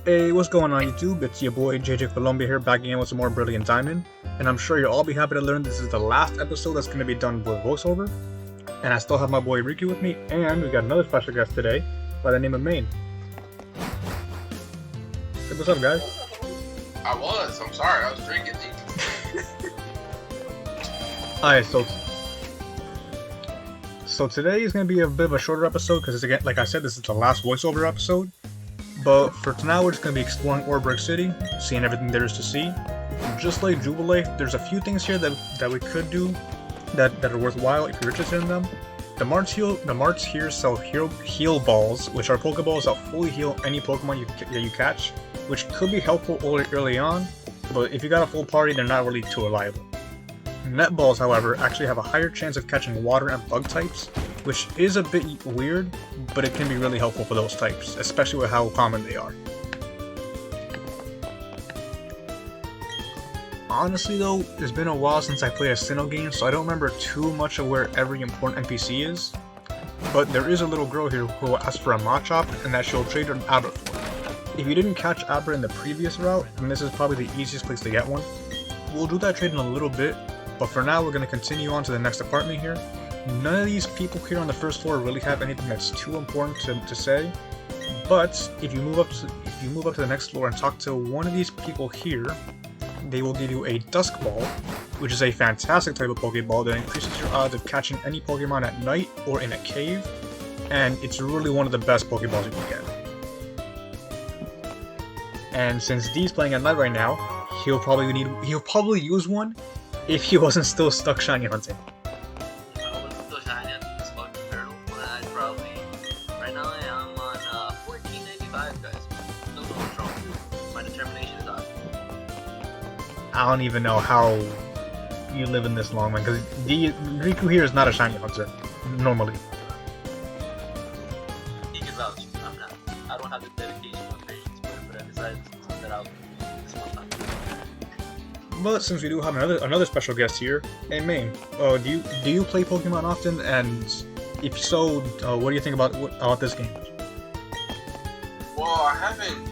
Hey, what's going on YouTube? It's your boy JJ Colombia here, back again with some more Brilliant Diamond. And I'm sure you'll all be happy to learn this is the last episode that's going to be done with voiceover. And I still have my boy Riku with me, and we got another special guest today by the name of Maine. Hey, what's up, guys? I'm sorry, I was drinking. Alright, so today is going to be a bit of a shorter episode because, again, like I said, this is the last voiceover episode. But for tonight, we're just going to be exploring Oreburgh City, seeing everything there is to see. Just like Jubilee, there's a few things here that we could do that are worthwhile if you're interested in them. The marts here sell heal balls, which are Pokeballs that fully heal any Pokemon you catch, which could be helpful early on, but if you got a full party, they're not really too reliable. Net balls, however, actually have a higher chance of catching water and bug types, which is a bit weird, but it can be really helpful for those types, especially with how common they are. Honestly though, it's been a while since I played a Sinnoh game, so I don't remember too much of where every important NPC is, but there is a little girl here who will ask for a Machop, and that she'll trade an Abra for. If you didn't catch Abra in the previous route, then this is probably the easiest place to get one. We'll do that trade in a little bit, but for now we're going to continue on to the next apartment here. None of these people here on the first floor really have anything that's too important to say, but if you move up to the next floor and talk to one of these people here, they will give you a Dusk Ball, which is a fantastic type of Pokeball that increases your odds of catching any Pokemon at night or in a cave, and it's really one of the best Pokeballs you can get. And since Dee's playing at night right now, he'll probably use one if he wasn't still stuck shiny hunting. Right now I'm on 1495, guys. Still going strong. My determination is high. I don't even know how you live in this long, man, because Riku here is not a shiny hunter, normally. He can vouch. I'm not. I don't have the dedication or patience for it, but I decided to put that out this one time. But since we do have another special guest here, hey Maine, do you play Pokemon often? And if so, what do you think about this game? Well, I haven't.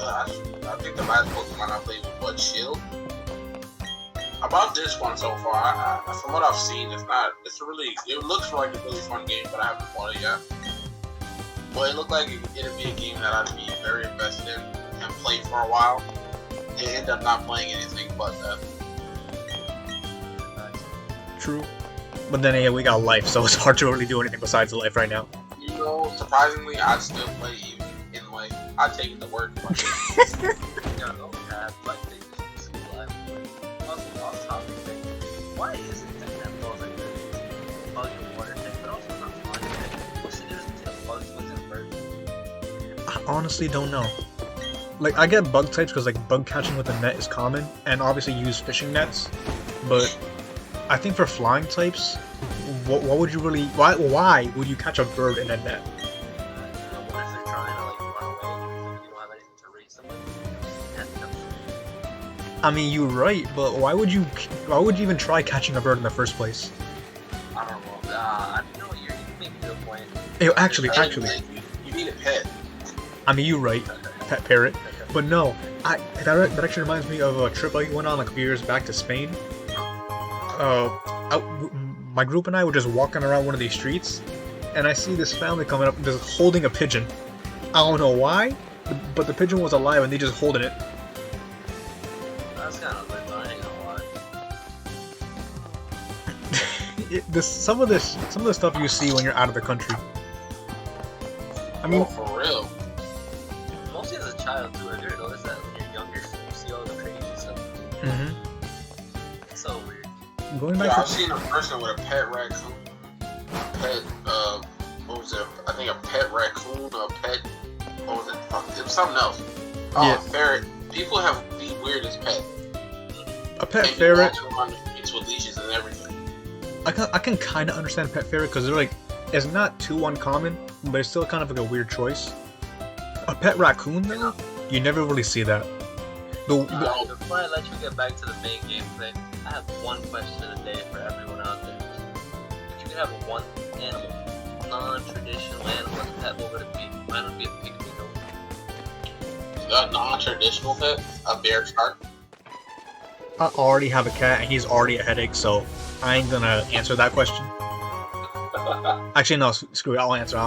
I think the last Pokemon I played was Shield. About this one so far, from what I've seen, it looks like a really fun game, but I haven't bought it yet. But it looked like it'd be a game that I'd be very invested in and play for a while. And end up not playing anything but that. True. But then again, we got life, so it's hard to really do anything besides life right now. You know, surprisingly, I'd still play even in life. I'd take it to work. Why is it that balls like this? Bug and water type, but also not flying type? What's the difference between bugs and birds? I honestly don't know. Like, I get bug types because like bug catching with a net is common, and obviously you use fishing nets. But I think for flying types, what would you really? Why would you catch a bird in a net? What if they're trying to like run away? You don't have anything to raise them with. I mean, you're right, but why would you even try catching a bird in the first place? I don't know. I know you make a good point. Actually, you need a pet. I mean, you're right, pet parrot. But no, that actually reminds me of a trip I went on like a few years back to Spain. My group and I were just walking around one of these streets, and I see this family coming up just holding a pigeon. I don't know why, but the pigeon was alive and they just holding it. That's kind of lit, I ain't gonna lie. Some of the stuff you see when you're out of the country. I mean, for real. Mostly as a child too. Have you ever noticed that when you're younger, you see all the crazy stuff? It's so weird. Going back I've seen a person with a pet raccoon, I think a pet raccoon, it was something else. Yeah. Ferret. People have the weirdest pet. A pet ferret. On the streets with leashes and everything. I can kind of understand a pet ferret because they're like, it's not too uncommon, but it's still kind of like a weird choice. A pet raccoon though, you never really see that. Before I let you get back to the main gameplay, I have one question a day for everyone out there. If you could have one animal, non-traditional animal as a pet, what would it be? Mine would be a pygmy goat. A non-traditional pet, a bear shark. I already have a cat and he's already a headache, so I ain't gonna answer that question. Actually, no, screw it. I'll answer.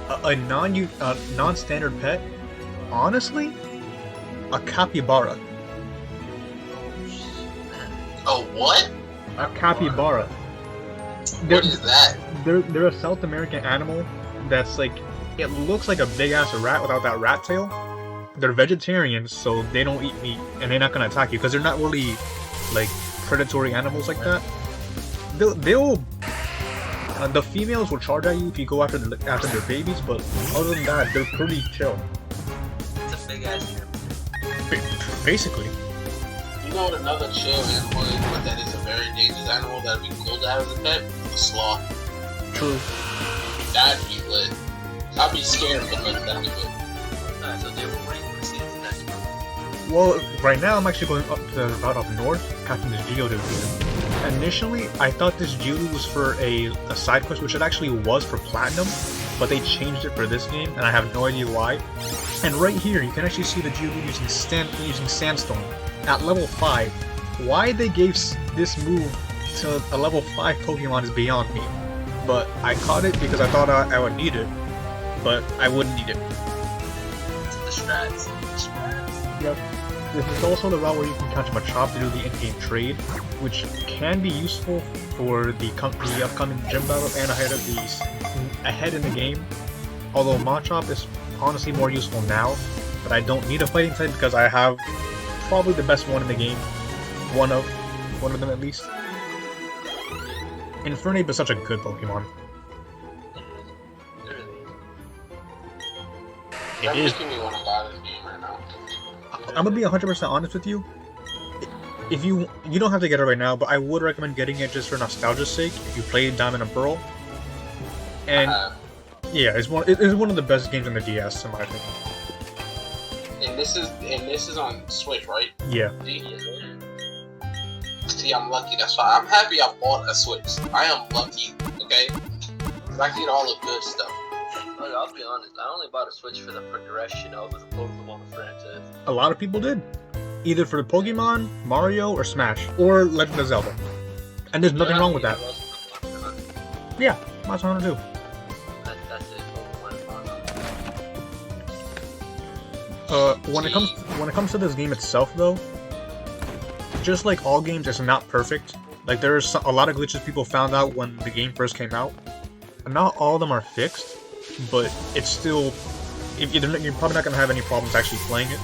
A non-standard pet, honestly, a capybara. Oh, what? A capybara. What is that? They're a South American animal that's like, it looks like a big ass rat without that rat tail. They're vegetarians, so they don't eat meat, and they're not gonna attack you because they're not really like predatory animals like that. The females will charge at you if you go after their babies, but other than that, they're pretty chill. It's a big ass animal. Basically. You know what another chill animal is, but that is a very dangerous animal that would be cool to have as a pet? A sloth. True. That'd be lit. I'd be scared of it, but that'd be lit. Alright, so Jay, what do you want to see in the next one? Well, right now I'm actually going up to the route up north, catching this Geodude. Initially, I thought this Geodude was for a side quest, which it actually was for Platinum, but they changed it for this game, and I have no idea why. And right here, you can actually see the Geodude using Sandstone at level 5. Why they gave this move to a level 5 Pokemon is beyond me. But I caught it because I thought I would need it, but I wouldn't need it. The strats. Yep. This is also the route where you can catch Machop to do the in-game trade, which can be useful for the upcoming gym battle and ahead in the game. Although Machop is honestly more useful now, but I don't need a fighting type because I have probably the best one in the game. One of them at least. Infernape is such a good Pokemon. It is. Making me want to buy this game right now. I'm gonna be 100% honest with you. If you don't have to get it right now, but I would recommend getting it just for nostalgia's sake. If you played Diamond and Pearl, and yeah, it's one of the best games on the DS in my opinion. And this is on Switch, right? Yeah. See, I'm lucky. That's why I'm happy I bought a Switch. I am lucky, okay? 'Cause I get all the good stuff. Look, I'll be honest, I only bought a Switch for the progression of the Pokemon franchise. A lot of people did. Either for Pokemon, Mario, or Smash, or Legend of Zelda. And there's nothing wrong with that. Yeah, Monster Hunter too. That's it. When it comes to this game itself, though, just like all games, it's not perfect. Like there's a lot of glitches people found out when the game first came out. Not all of them are fixed, but it's still. You're probably not gonna have any problems actually playing it.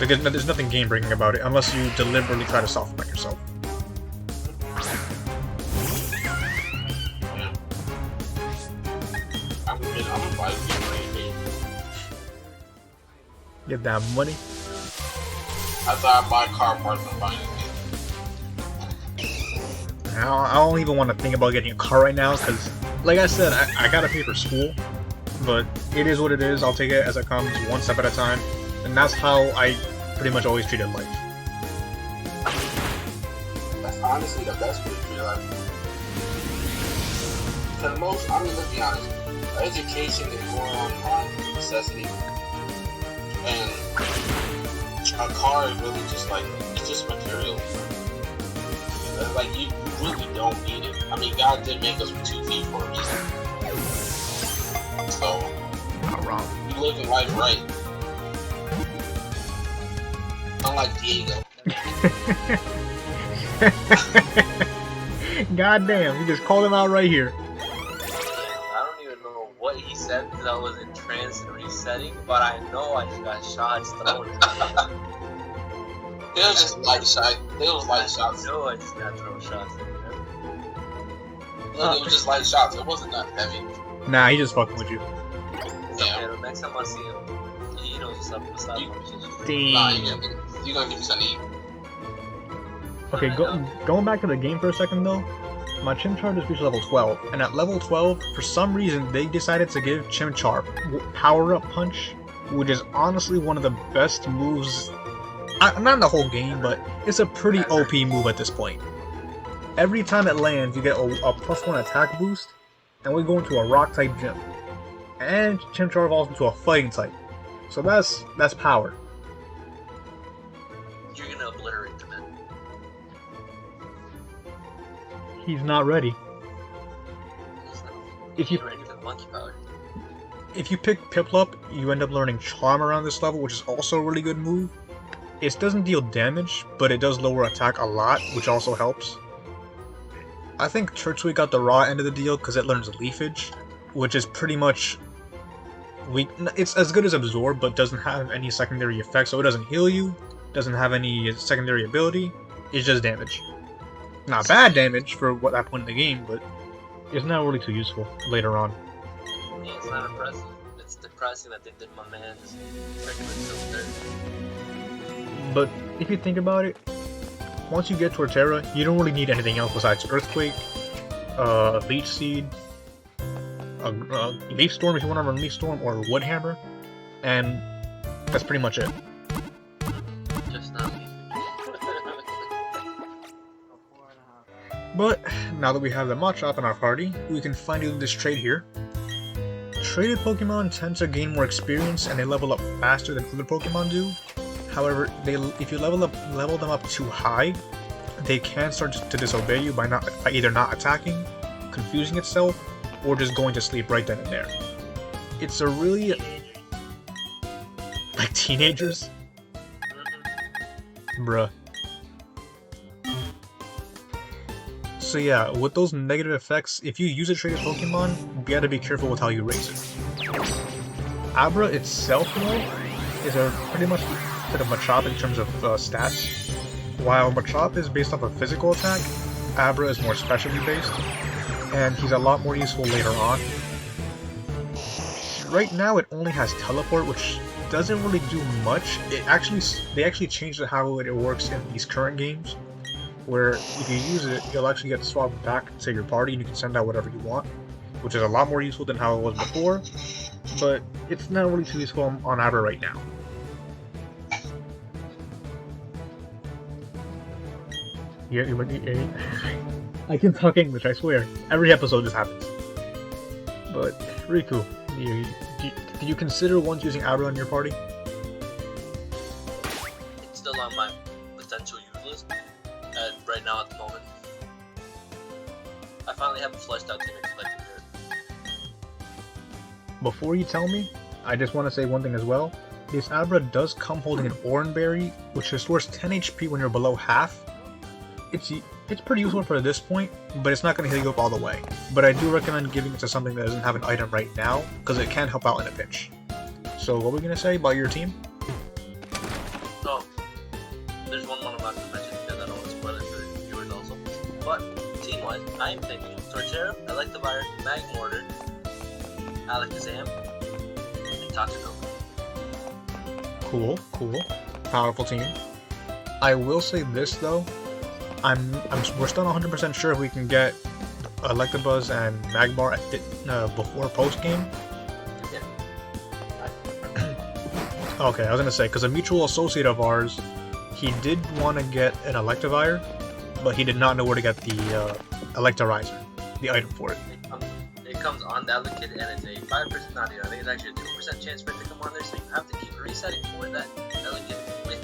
Because there's nothing game-breaking about it unless you deliberately try to soft back yourself. I'm gonna buy this game right here. Get that money. After I buy car parts, I'm buying this game. I don't even want to think about getting a car right now because, like I said, I gotta pay for school. But it is what it is. I'll take it as it comes, one step at a time. And that's how I pretty much always treated life. That's honestly the best way to treat life. For the most, I mean, let's be honest. Education is more online as a necessity. And a car is really just like, it's just material. Like, you really don't need it. I mean, God did make us with 2 feet for a reason. So, Not wrong. you live in life right. Unlike Diego. God damn, you just called him out right here. I don't even know what he said because I was in trance and resetting, but I know I just got shots thrown. It was just light shot. It was light shots. I know I just got thrown shots. Look, it was just light shots. It wasn't that heavy. Nah, he just fucking with you. Yeah. Okay, the next time I see him, he knows what's up with the conversation. Nah, Damn. you're gonna give me something to eat. Okay, going back to the game for a second though, my Chimchar just reached level 12, and at level 12, for some reason, they decided to give Chimchar Power Up Punch, which is honestly one of the best moves, not in the whole game, but it's a pretty OP move at this point. Every time it lands, you get a +1 attack boost, and we go into a Rock-type gym. And Chimchar evolves into a Fighting type. So that's power. You're gonna obliterate the man. He's not ready. He's not. If you He's ready for the monkey power. If you pick Piplup, you end up learning Charm around this level, which is also a really good move. It doesn't deal damage, but it does lower attack a lot, which also helps. I think Turtwig got the raw end of the deal because it learns Leafage, which is pretty much weak. It's as good as Absorb, but doesn't have any secondary effects, so it doesn't heal you, doesn't have any secondary ability, it's just damage. Not bad damage for that point in the game, but it's not really too useful later on. Yeah, it's not impressive. It's depressing that they did my man just regular filter. But if you think about it, once you get Torterra, you don't really need anything else besides Earthquake, Leech Seed, Leaf Storm if you want to run Leaf Storm, or Wood Hammer, and that's pretty much it. Just not me. But now that we have the Machop in our party, we can finally do this trade here. Traded Pokemon tend to gain more experience and they level up faster than other Pokemon do. However, if you level them up too high, they can start to disobey you by either not attacking, confusing itself, or just going to sleep right then and there. It's a really like teenagers, bruh. So yeah, with those negative effects, if you use a traded Pokemon, you gotta be careful with how you raise it. Abra itself, though, is a pretty much bit of Machop in terms of stats. While Machop is based off of physical attack, Abra is more specialty based, and he's a lot more useful later on. Right now it only has Teleport, which doesn't really do much. They actually changed how it works in these current games, where if you use it, you'll actually get swapped back to your party and you can send out whatever you want, which is a lot more useful than how it was before, but it's not really too useful on Abra right now. Yeah, I can talk English, I swear. Every episode this happens. But, Riku, do you consider once using Abra on your party? It's still on my potential use list right now at the moment. I finally have a fleshed out team expecting it. Before you tell me, I just want to say one thing as well. This Abra does come holding an Oreburgh, which restores 10 HP when you're below half. It's pretty useful for this point, but it's not going to heal you up all the way. But I do recommend giving it to something that doesn't have an item right now, because it can help out in a pinch. So what were we going to say about your team? Oh, there's one more I'm not going to mention because I don't want to spoil it for the viewers also. But, team-wise, I am thinking Torterra, Electivire, Magmortar, Alakazam, and Tatsuko. Cool. Powerful team. I will say this though, we're still not 100% sure if we can get Electabuzz and Magmar before post game. Yeah. Okay, I was gonna say, because a mutual associate of ours, he did want to get an Electivire, but he did not know where to get the Electorizer, the item for it. It comes on that kit and it's a 5%, not even, I think it's actually a 2% chance for it to come on there, so you have to keep resetting for that kit with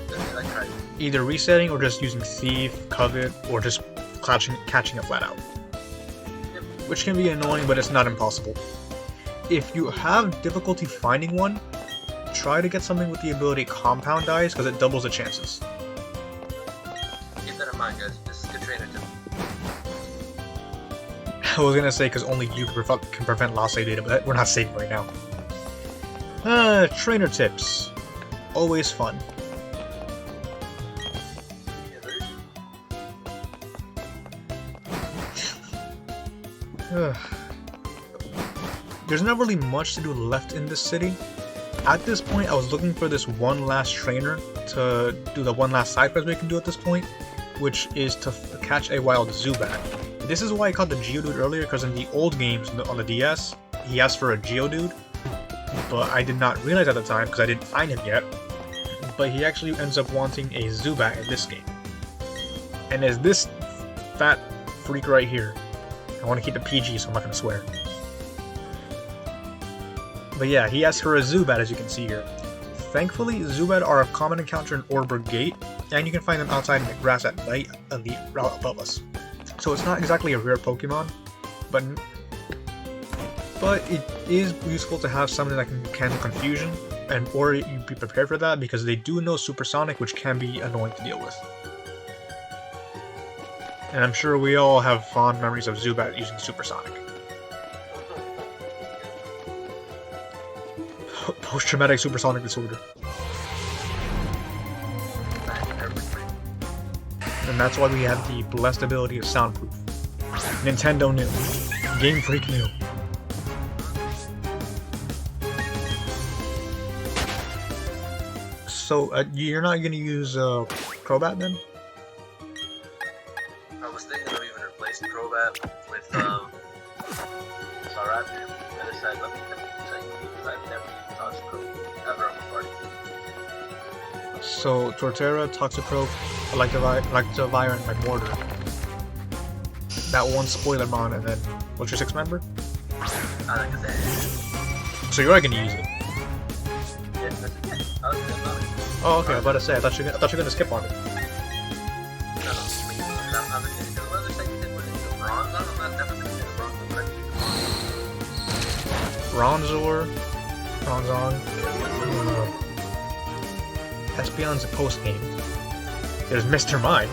the Electrizer. Either resetting or just using Thief, Covet, or just catching it flat out. Yep. Which can be annoying, but it's not impossible. If you have difficulty finding one, try to get something with the ability Compound Eyes, because it doubles the chances. Keep that in mind, guys. This is good trainer tip. I was gonna say because only you can prevent lost save data, but we're not saving right now. Trainer tips. Always fun. There's not really much to do left in this city. At this point, I was looking for this one last trainer to do the one last side quest we can do at this point, which is to catch a wild Zubat. This is why I caught the Geodude earlier, because in the old games on the DS, he asked for a Geodude, but I did not realize at the time because I didn't find him yet. But he actually ends up wanting a Zubat in this game. And as this fat freak right here, I want to keep it PG, so I'm not going to swear. But yeah, he asked for a Zubat, as you can see here. Thankfully, Zubat are a common encounter in Oreburgh Gate, and you can find them outside in the grass at night on the route above us. So it's not exactly a rare Pokemon, but it is useful to have something that can handle confusion, or you be prepared for that, because they do know Supersonic, which can be annoying to deal with. And I'm sure we all have fond memories of Zubat using Supersonic. Post-traumatic supersonic disorder. And that's why we have the blessed ability of soundproof. Nintendo knew. Game Freak knew. So, you're not gonna use Crobat then? I was thinking of even replacing Crobat with Staraptor. I decided, let me check, because I've never used Toxicroak ever on my party. So, Torterra, Toxicroak, Electivire, and Magmortar. That one Spoilermon, and then, what's your 6th member? I like that. So you are gonna use it? Yeah, that's okay. I was gonna know it. Oh, okay, I was about to say, I thought you were gonna skip on it. No, I'm not going to what other side you did with it? The bronze on? I'm not never going to say the bronze on, Bronzor, Espeon's a post-game. There's Mr. Mime,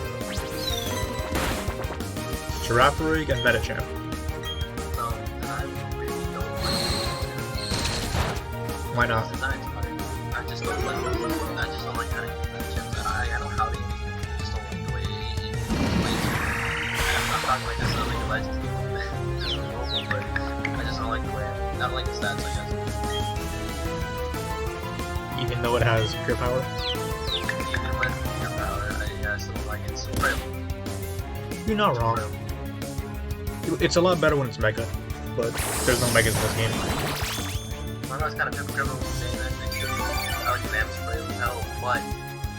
Girafarig, and Metachamp. No, I really don't like it. Why not? The design's better. I just don't like how to use Metachamp. I know how to use it. I just don't like the way it plays. I'm not talking like this, I'm like a legend. Just normal, but I just don't like the way I don't like the stats, I guess. Even though it has pure power? Even with your power, I still don't like it. So real. You're not wrong. It's a lot better when it's Mega, but there's no Megas in this game. I know it's kind of hypocritical saying that because Alakazam's frail as hell, but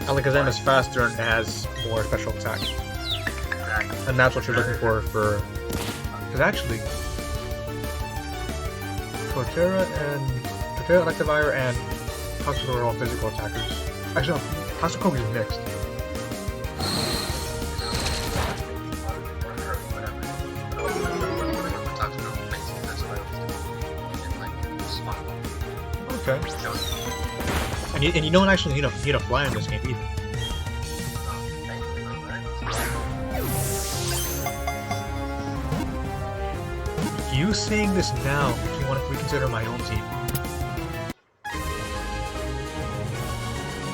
Alakazam is faster and has more special attack. exactly. And that's what you're looking for. Because actually, Torterra, Electivire, and Toxicroak are all physical attackers. Actually, no, Toxicroak is mixed. Okay. And you don't actually need a fly in this game either. You saying this now if you want to reconsider my own team.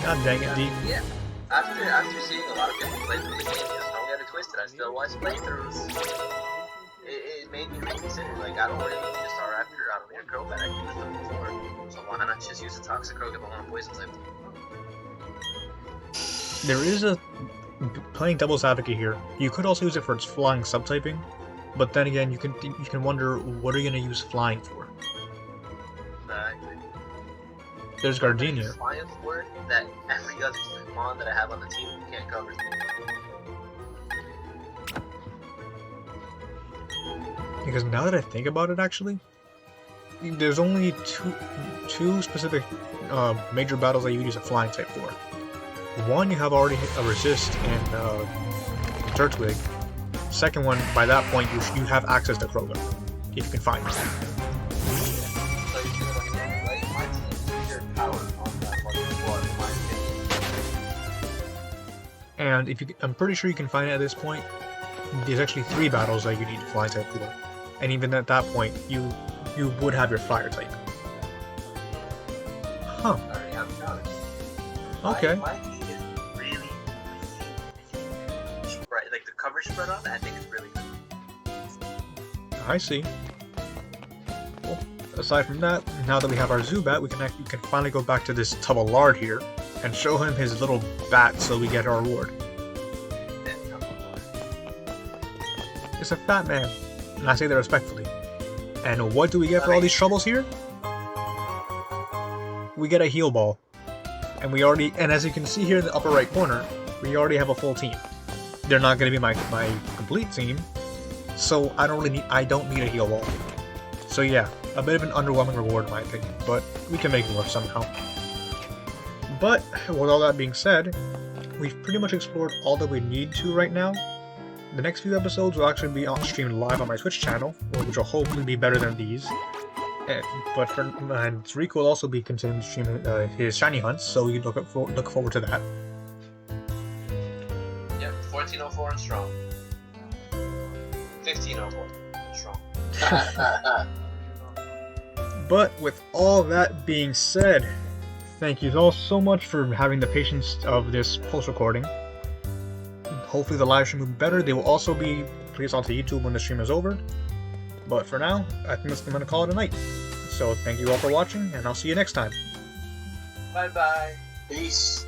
God dang it, D. Yeah. After seeing a lot of people play through the game, just don't get it twisted. I still watch playthroughs. It made me reconsider. Like, I don't really need to start after out of one Crobat. I used them before. So why not just use a Toxicroak if I want a poison type? There is a playing devil's advocate here. You could also use it for its flying subtyping, but then again, you can wonder what are you going to use flying for. Exactly. There's Gardenia. Flying for it that every other Mon that I have on the team can't cover. Because now that I think about it, actually, there's only two specific major battles that you use a flying type for. One, you have already a resist in Turtwig. Second one, by that point, you have access to Kroga, if you can find it. So you're doing like right? My team's bigger power on that fucking squad, in my opinion. And I'm pretty sure you can find it at this point. There's actually 3 battles that you need to fly type for, and even at that point, you would have your fire type. Huh. I already have knowledge. Okay. My team is really spread. Like the coverage spread on, I think is really good. I see. Well, aside from that, now that we have our Zubat, we can finally go back to this Tubalard here and show him his little bat so we get our reward. It's a fat man, and I say that respectfully. And what do we get for all these troubles here? We get a heal ball. And as you can see here in the upper right corner, we already have a full team. They're not going to be my complete team, so I don't need a heal ball. So yeah, a bit of an underwhelming reward in my opinion, but we can make it work somehow. But, with all that being said, we've pretty much explored all that we need to right now. The next few episodes will actually be streamed live on my Twitch channel, which will hopefully be better than these. And Riku will also be continuing streaming his shiny hunts, so we look forward to that. Yep, 1404 and strong. 1504 and strong. But with all that being said, thank you all so much for having the patience of this post-recording. Hopefully the live stream will be better. They will also be placed onto YouTube when the stream is over. But for now, I think I'm going to call it a night. So thank you all for watching, and I'll see you next time. Bye-bye. Peace.